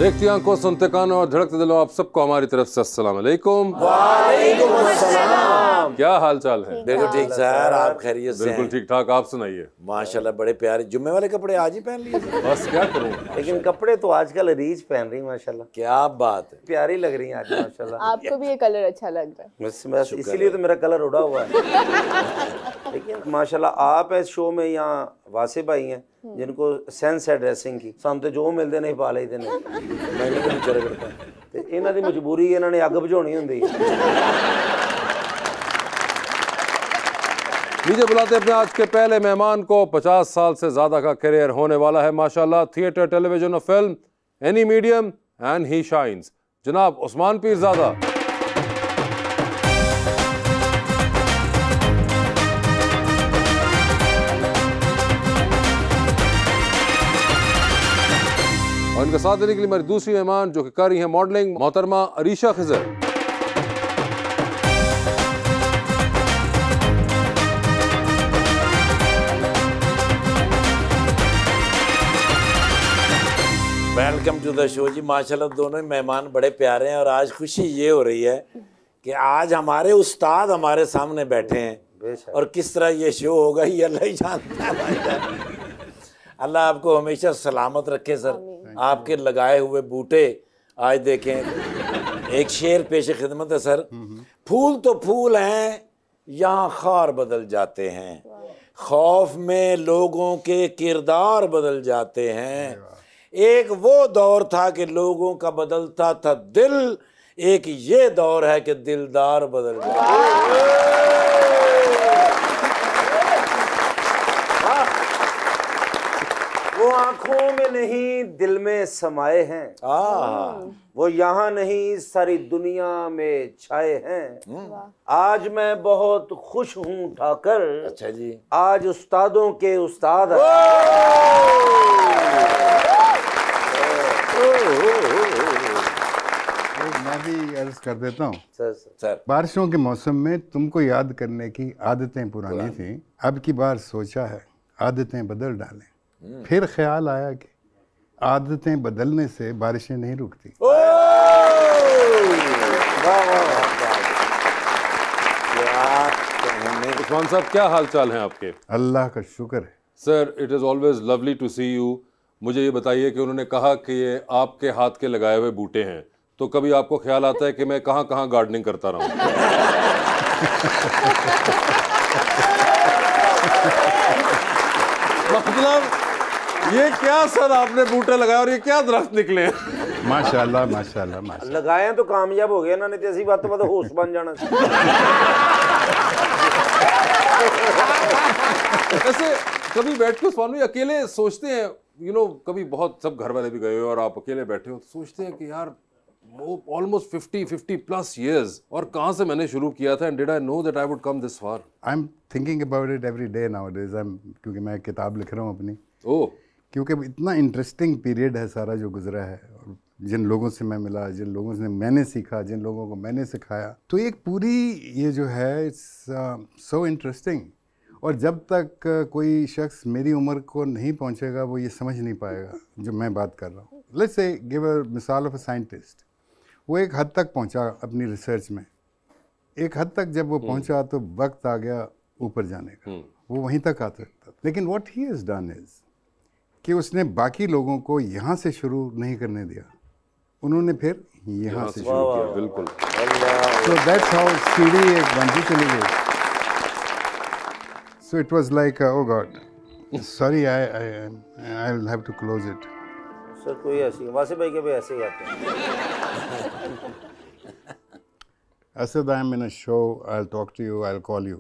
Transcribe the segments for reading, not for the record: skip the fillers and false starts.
देखती आंखों, सुनते कानों और धड़कते दिलों, आप सबको हमारी तरफ से अस्सलाम वालेकुम। वालेकुम अस्सलाम। क्या हाल चाल है? बिल्कुल ठीक सर, आप खैरियत से? बिल्कुल ठीक ठाक, आप सुनाइए। माशाल्लाह बड़े प्यारे जुम्मे वाले कपड़े आज ही पहन लिए सर। बस क्या करूं, लेकिन कपड़े तो आजकल रीच पहन रही माशाल्लाह, क्या बात है, प्यारी लग रही हैं आज माशाल्लाह। आपको भी ये कलर अच्छा लग रहा है। बस इसीलिए तो मेरा कलर उड़ा हुआ है। लेकिन माशाल्लाह आप इस शो में यहाँ वासिफ भाई हैं जिनको सेंस है ड्रेसिंग की, सामने जो मिलते नहीं पा लेते नहीं, मैंने भी विचार करता ते इन्हां दी मजबूरी है, इन्होंने अग बुझानी हुंदी है। लीजिए बुलाते अपने आज के पहले मेहमान को। 50 साल से ज्यादा का करियर होने वाला है माशाल्लाह, थिएटर, टेलीविजन और film, any medium and he shines. जनाब उस्मान पीरजादा। और इनके साथ देने के लिए हमारी दूसरी मेहमान जो कि कर रही है मॉडलिंग, मोहतरमा Areesha Khizar. Welcome to the show ji. माशाल्लाह दोनों ही मेहमान बड़े प्यारे हैं और आज खुशी ये हो रही है कि आज हमारे उस्ताद हमारे सामने बैठे हैं और किस तरह ये शो होगा ये अल्लाह ही जानता है भाई। अल्लाह आपको हमेशा सलामत रखे सर। आपके लगाए हुए बूटे आज देखें, एक शेर पेश खिदमत है सर। फूल तो फूल हैं, यहाँ खार बदल जाते हैं, खौफ में लोगों के किरदार बदल जाते हैं। एक वो दौर था कि लोगों का बदलता था दिल, एक ये दौर है कि दिलदार बदल जाते। वो आंखों में नहीं दिल में समाये हैं, वो यहाँ नहीं सारी दुनिया में छाए हैं। आज मैं बहुत खुश हूँ ठाकर, अच्छा जी, आज उस्तादों के उस्ताद मैं भी अर्ज कर देता हूँ सर। बारिशों के मौसम में तुमको याद करने की आदतें पुरानी थी, अब की बार सोचा है आदतें बदल डालें। फिर ख्याल आया कि आदतें बदलने से बारिशें नहीं रुकती। उस्मान साहब क्या हाल चाल हैं आपके? अल्लाह का शुक्र है sir, it is always lovely to see you. मुझे ये बताइए कि उन्होंने कहा कि ये आपके हाथ के लगाए हुए बूटे हैं, तो कभी आपको ख्याल आता है कि मैं कहाँ कहाँ गार्डनिंग करता रहूं? मतलब ये क्या सर आपने बूटे लगाए और ये क्या दरख्त निकले हैं? माशाल्लाह माशाल्लाह माशाल्लाह। लगाए तो कामयाब हो गए ना, नहीं तो ऐसी बात तो होश बन जाना। ऐसे कभी बैठ के उस्मान भाई अकेले सोचते हैं, कभी बहुत सब घर वाले भी गए हो और आप अकेले बैठे हो तो सोचते हैं कि यार वो ऑलमोस्ट 50 प्लस ईयर्स, और कहाँ से मैंने शुरू किया था, and did I know that I would come this far? I am thinking about it every day nowadays. क्योंकि मैं किताब लिख रहा हूँ अपनी, क्योंकि इतना इंटरेस्टिंग पीरियड है सारा जो गुजरा है, और जिन लोगों से मैं मिला, जिन लोगों से मैंने सीखा, जिन लोगों को मैंने सिखाया, तो एक पूरी ये जो है इट्स सो इंटरेस्टिंग। और जब तक कोई शख्स मेरी उम्र को नहीं पहुंचेगा वो ये समझ नहीं पाएगा जो मैं बात कर रहा हूँ। लेट्स से गिव अ मिसाल ऑफ अ साइंटिस्ट। वो एक हद तक पहुंचा अपनी रिसर्च में, एक हद तक जब वो पहुंचा तो वक्त आ गया ऊपर जाने का, वो वहीं तक आ सकता। लेकिन what he has done is कि उसने बाकी लोगों को यहाँ से शुरू नहीं करने दिया, उन्होंने फिर यहाँ से शुरू किया। बिल्कुल। सो दैट्स हाउ सीढ़ी एक बनती चली गई। So it was like, oh God, sorry, I'll have to close it. Sir कोई ऐसी वासिफ भाई के भी ऐसे ही आते हैं। Asad, I'm in a show. I'll talk to you. I'll call you.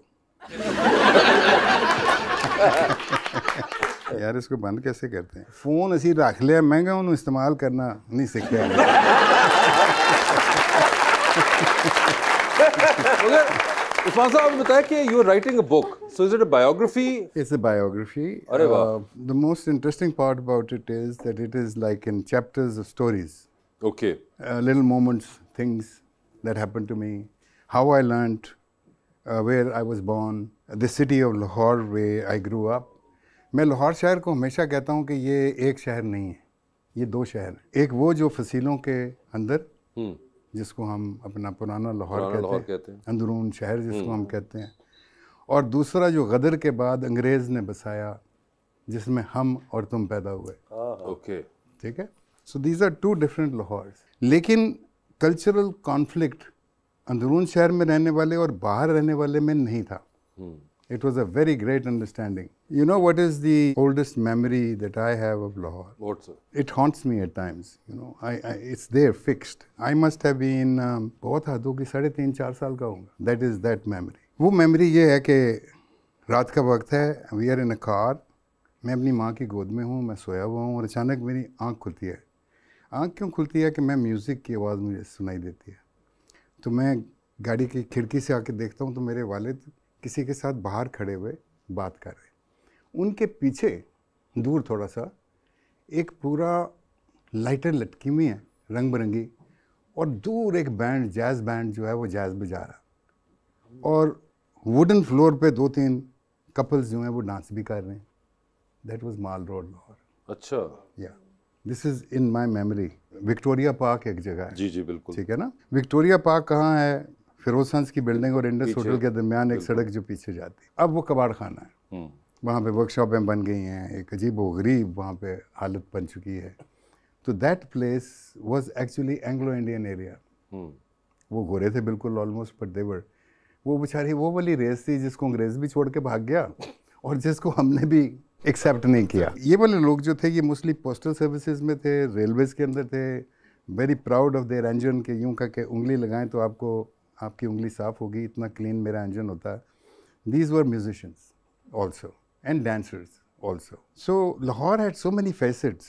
यार इसको बंद कैसे करते हैं? फोन असी रख लिया, महंगा उन्होंने इस्तेमाल करना नहीं सीखा। उस्मान साहब आपने बताया कि you are writing a book, so is it a biography? It's a biography. अरे वाह। The most interesting part about it is that it is like in chapters of stories. Okay. Little moments, things that happened to me, how I learnt, where I was born, the city of Lahore where I grew up. मैं लाहौर शहर को हमेशा कहता हूँ कि ये एक शहर नहीं है, ये 2 शहर हैं, एक वो जो फसीलों के अंदर जिसको हम अपना पुराना लाहौर कहते हैं, अंदरून शहर जिसको हम कहते हैं, और दूसरा जो गदर के बाद अंग्रेज़ ने बसाया जिसमें हम और तुम पैदा हुए। ओके, ठीक है। So these are 2 different Lahores. लेकिन कल्चरल कॉन्फ्लिक्ट अंदरून शहर में रहने वाले और बाहर रहने वाले में नहीं था। It was a very great understanding. You know what is the oldest memory that I have of Lahore? What's it? It haunts me at times. You know, it's there fixed. I must have been बहुत हद होगी 3.5-4 साल का होगा. That is that memory. वो memory ये है कि रात का वक्त है, we are in a car. मैं अपनी माँ की गोद में हूँ, मैं सोया हुआ हूँ और अचानक मेरी आँख खुलती है। आँख क्यों खुलती है कि मैं म्यूज़िक की आवाज़ मुझे सुनाई देती है। तो मैं गाड़ी की खिड़की से आके देखता हूँ तो मेरे वालिद किसी के साथ बाहर खड़े हुए बात कर रहे। उनके पीछे दूर थोड़ा सा एक पूरा लाइटर लटकी हुई है रंग बिरंगी, और दूर एक बैंड, जैज़ बैंड जो है वो जैज़ बजा रहा, और वुडन फ्लोर पे 2-3 कपल्स जो हैं वो डांस भी कर रहे हैं। That was mall road Lahore. अच्छा, या this is in my memory. Victoria park एक जगह है। जी जी बिल्कुल, ठीक है ना। विक्टोरिया पार्क कहाँ है? फिरोज हंस की बिल्डिंग और इंडस होटल के दरमियान एक सड़क जो पीछे जाती है। अब वो कबाड़ खाना है, वहाँ पे वर्कशॉपें बन गई हैं, एक अजीब व गरीब वहाँ पे हालत बन चुकी है। तो that place was actually Anglo Indian area. वो गोरे थे बिल्कुल ऑलमोस्ट, बट देवर वो बेचारी वो वाली रेस थी जिसको अंग्रेज़ भी छोड़ के भाग गया और जिसको हमने भी एक्सेप्ट नहीं किया। ये वाले लोग जो थे ये मोस्टली पोस्टल सर्विसेज में थे, रेलवेज़ के अंदर थे, very proud of their engine के यूँ करके उंगली लगाएं तो आपको आपकी उंगली साफ़ होगी, इतना क्लीन मेरा इंजन होता है। These were musicians also and dancers also. So Lahore had so many facets,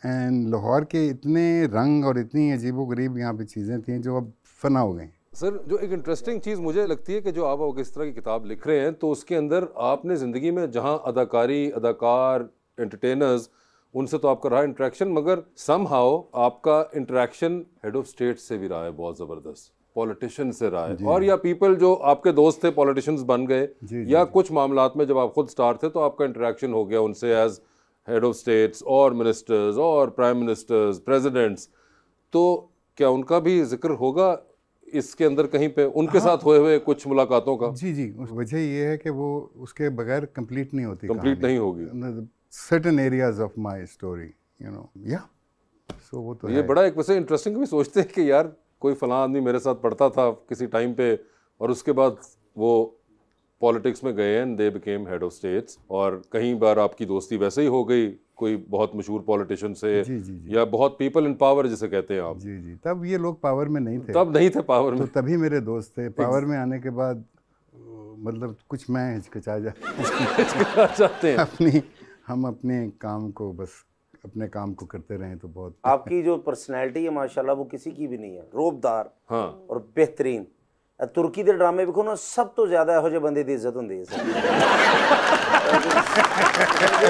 and Lahore के इतने रंग और इतनी अजीबोगरीब यहाँ पे चीज़ें थी जो अब फना हो गई। सर, जो एक इंटरेस्टिंग चीज़ मुझे लगती है कि जो आप इस तरह की किताब लिख रहे हैं तो उसके अंदर आपने ज़िंदगी में जहाँ अदाकारी, अदाकार, एंटरटेनर्स, उनसे तो आपका रहा इंटरेक्शन, मगर समहाउ आपका इंटरेक्शन हेड ऑफ स्टेट से भी रहा है, बहुत ज़बरदस्त पॉलिटिशियन से रहा है, और या पीपल जो आपके दोस्त थे पॉलिटिशियंस बन गए, या कुछ मामलात में जब आप खुद स्टार थे तो आपका इंटरेक्शन हो गया उनसे एज हेड ऑफ स्टेट्स और मिनिस्टर्स और प्राइम मिनिस्टर्स, प्रेसिडेंट्स। तो क्या उनका भी जिक्र होगा इसके अंदर कहीं पे, उनके साथ हुए कुछ मुलाकातों का? जी जी, वजह ये है कि वो उसके बगैर कंप्लीट नहीं होती, कंप्लीट नहीं होगी। Certain areas of my story, you know. या सो वो तो ये बड़ा एक वैसे इंटरेस्टिंग भी सोचते हैं कि यार कोई फलां आदमी मेरे साथ पढ़ता था किसी टाइम पे और उसके बाद वो पॉलिटिक्स में गए and they became head of states, और कहीं बार आपकी दोस्ती वैसे ही हो गई कोई बहुत मशहूर पॉलिटिशियन से। जी, जी, जी। या बहुत पीपल इन पावर जिसे कहते हैं आप। जी जी, तब ये लोग पावर में नहीं थे, तब नहीं थे पावर में, तो तभी मेरे दोस्त थे। पावर में आने के बाद मतलब कुछ मैं हिचकिचा जाते हैं हम अपने काम को बस अपने काम को करते रहें तो बहुत। आपकी जो पर्सनैलिटी है माशाल्लाह वो किसी की भी नहीं है, रोबदार हाँ और बेहतरीन। तुर्की के ड्रामे देखो ना, सब तो ज्यादा ਇਹੋ ਜਿਹੇ ਬੰਦੇ ਦੀ ਇੱਜ਼ਤ ਹੁੰਦੀ ਹੈ।